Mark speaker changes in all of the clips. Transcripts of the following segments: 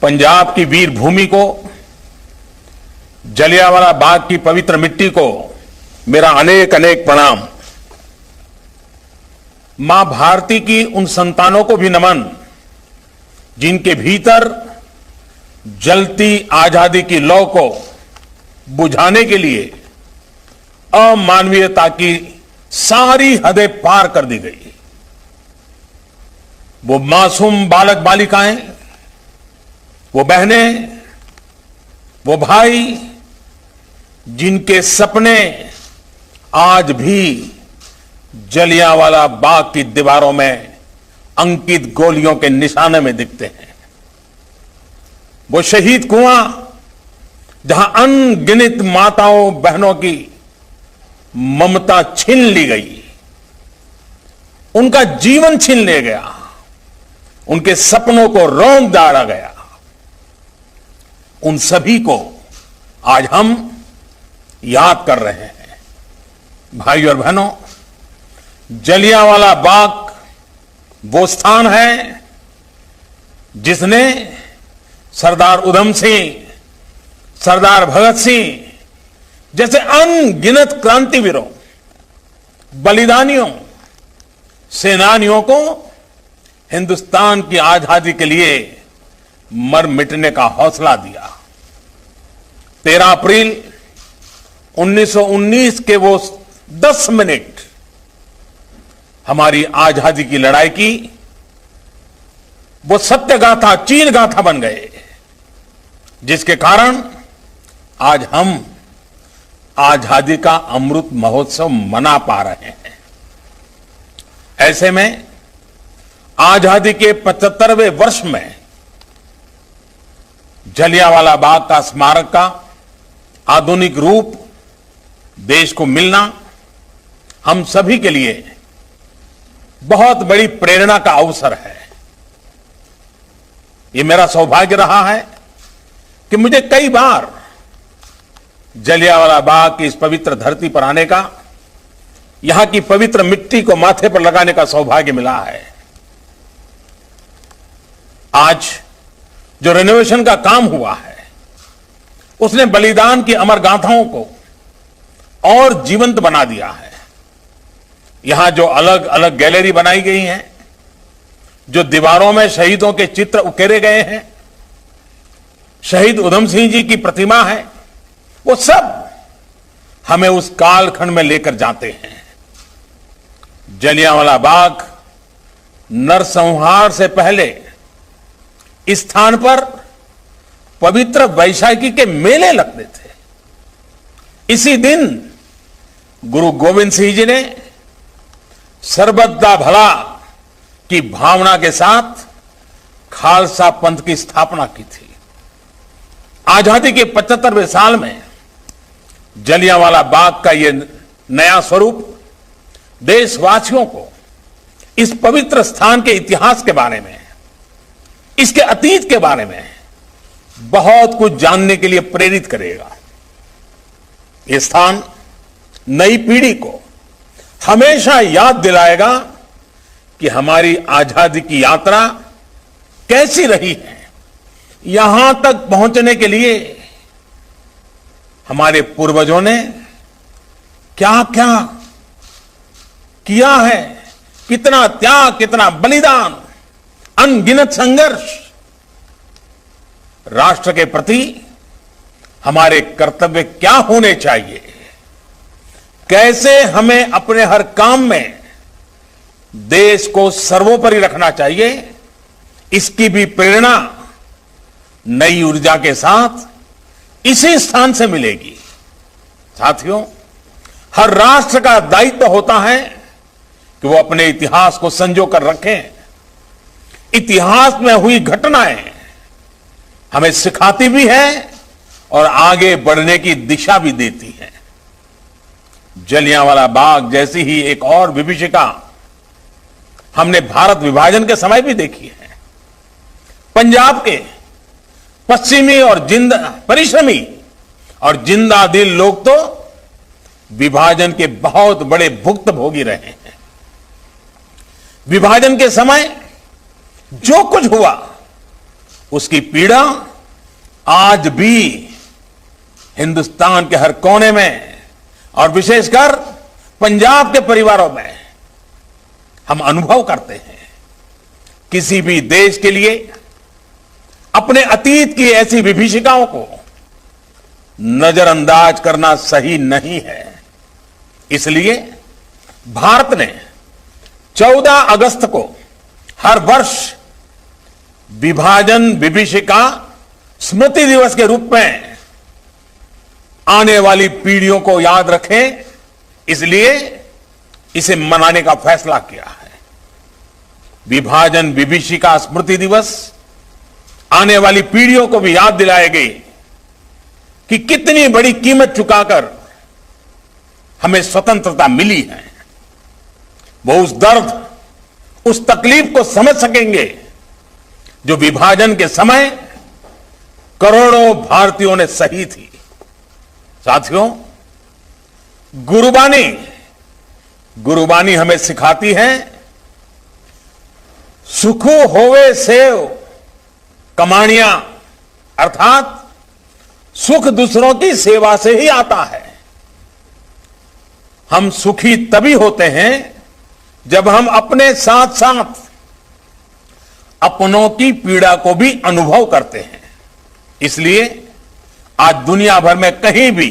Speaker 1: पंजाब की वीर भूमि को, जलियांवाला बाग की पवित्र मिट्टी को मेरा अनेक अनेक प्रणाम। मां भारती की उन संतानों को भी नमन जिनके भीतर जलती आजादी की लौ को बुझाने के लिए अमानवीयता की सारी हदें पार कर दी गई। वो मासूम बालक बालिकाएं, वो बहनें, वो भाई जिनके सपने आज भी जलियांवाला बाग की दीवारों में अंकित गोलियों के निशाने में दिखते हैं। वो शहीद कुआं जहां अनगिनत माताओं बहनों की ममता छीन ली गई, उनका जीवन छीन लिया गया, उनके सपनों को रौंद डाला गया, उन सभी को आज हम याद कर रहे हैं। भाई और बहनों, जलियांवाला बाग वो स्थान है जिसने सरदार उधम सिंह, सरदार भगत सिंह जैसे अनगिनत क्रांतिवीरों, बलिदानियों, सेनानियों को हिंदुस्तान की आजादी के लिए मर मिटने का हौसला दिया। 13 अप्रैल 1919 के वो 10 मिनट हमारी आजादी की लड़ाई की वो सत्य गाथा, चीन गाथा बन गए, जिसके कारण आज हम आजादी का अमृत महोत्सव मना पा रहे हैं। ऐसे में आजादी के 75वें वर्ष में जलियांवाला बाग का स्मारक का आधुनिक रूप देश को मिलना हम सभी के लिए बहुत बड़ी प्रेरणा का अवसर है। ये मेरा सौभाग्य रहा है कि मुझे कई बार जलियांवाला बाग की इस पवित्र धरती पर आने का, यहां की पवित्र मिट्टी को माथे पर लगाने का सौभाग्य मिला है। आज जो रेनोवेशन का काम हुआ है, उसने बलिदान की अमर गाथाओं को और जीवंत बना दिया है। यहां जो अलग अलग गैलरी बनाई गई हैं, जो दीवारों में शहीदों के चित्र उकेरे गए हैं, शहीद उधम सिंह जी की प्रतिमा है, वो सब हमें उस कालखंड में लेकर जाते हैं। जलियांवाला बाग नरसंहार से पहले इस स्थान पर पवित्र वैशाखी के मेले लगते थे। इसी दिन गुरु गोविंद सिंह जी ने सर्बत दा भला की भावना के साथ खालसा पंथ की स्थापना की थी। आजादी के 75वें साल में जलियांवाला बाग का यह नया स्वरूप देशवासियों को इस पवित्र स्थान के इतिहास के बारे में, इसके अतीत के बारे में बहुत कुछ जानने के लिए प्रेरित करेगा। यह स्थान नई पीढ़ी को हमेशा याद दिलाएगा कि हमारी आजादी की यात्रा कैसी रही है। यहां तक पहुंचने के लिए हमारे पूर्वजों ने क्या क्या किया है, कितना त्याग, कितना बलिदान, अनगिनत संघर्ष। राष्ट्र के प्रति हमारे कर्तव्य क्या होने चाहिए, कैसे हमें अपने हर काम में देश को सर्वोपरि रखना चाहिए, इसकी भी प्रेरणा नई ऊर्जा के साथ इसी स्थान से मिलेगी। साथियों, हर राष्ट्र का दायित्व होता है कि वो अपने इतिहास को संजो कर रखें। इतिहास में हुई घटनाएं हमें सिखाती भी है और आगे बढ़ने की दिशा भी देती है। जलियांवाला बाग जैसी ही एक और विभीषिका हमने भारत विभाजन के समय भी देखी है। पंजाब के पश्चिमी और परिश्रमी और जिंदा दिल लोग तो विभाजन के बहुत बड़े भुक्तभोगी रहे हैं। विभाजन के समय जो कुछ हुआ उसकी पीड़ा आज भी हिंदुस्तान के हर कोने में और विशेषकर पंजाब के परिवारों में हम अनुभव करते हैं। किसी भी देश के लिए अपने अतीत की ऐसी विभीषिकाओं को नजरअंदाज करना सही नहीं है। इसलिए भारत ने 14 अगस्त को हर वर्ष विभाजन विभीषिका स्मृति दिवस के रूप में आने वाली पीढ़ियों को याद रखें, इसलिए इसे मनाने का फैसला किया है। विभाजन विभीषिका स्मृति दिवस आने वाली पीढ़ियों को भी याद दिलाएगी कि कितनी बड़ी कीमत चुकाकर हमें स्वतंत्रता मिली है। वो उस दर्द, उस तकलीफ को समझ सकेंगे जो विभाजन के समय करोड़ों भारतीयों ने सही थी। साथियों, गुरुबानी हमें सिखाती है, सुखो होवे सेव कमानियां, अर्थात सुख दूसरों की सेवा से ही आता है। हम सुखी तभी होते हैं जब हम अपने साथ साथ अपनों की पीड़ा को भी अनुभव करते हैं। इसलिए आज दुनिया भर में कहीं भी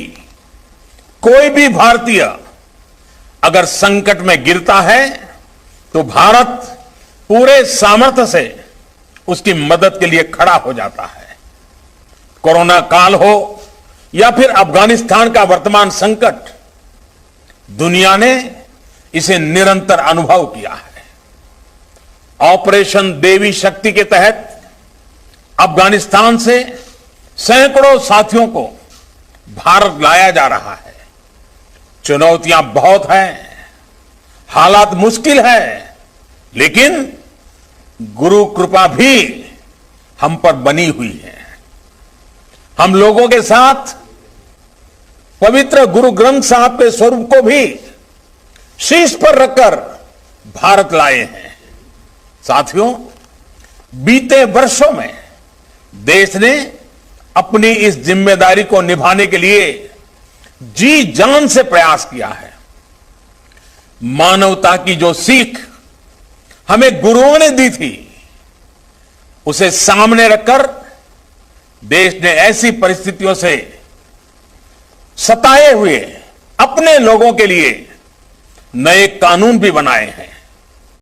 Speaker 1: कोई भी भारतीय अगर संकट में गिरता है तो भारत पूरे सामर्थ्य से उसकी मदद के लिए खड़ा हो जाता है। कोरोना काल हो या फिर अफगानिस्तान का वर्तमान संकट, दुनिया ने इसे निरंतर अनुभव किया है। ऑपरेशन देवी शक्ति के तहत अफगानिस्तान से सैकड़ों साथियों को भारत लाया जा रहा है। चुनौतियां बहुत हैं, हालात मुश्किल है, लेकिन गुरु कृपा भी हम पर बनी हुई है। हम लोगों के साथ पवित्र गुरु ग्रंथ साहब के स्वरूप को भी शीश पर रखकर भारत लाए हैं। साथियों, बीते वर्षों में देश ने अपनी इस जिम्मेदारी को निभाने के लिए जी जान से प्रयास किया है। मानवता की जो सीख हमें गुरुओं ने दी थी, उसे सामने रखकर देश ने ऐसी परिस्थितियों से सताए हुए अपने लोगों के लिए नए कानून भी बनाए हैं।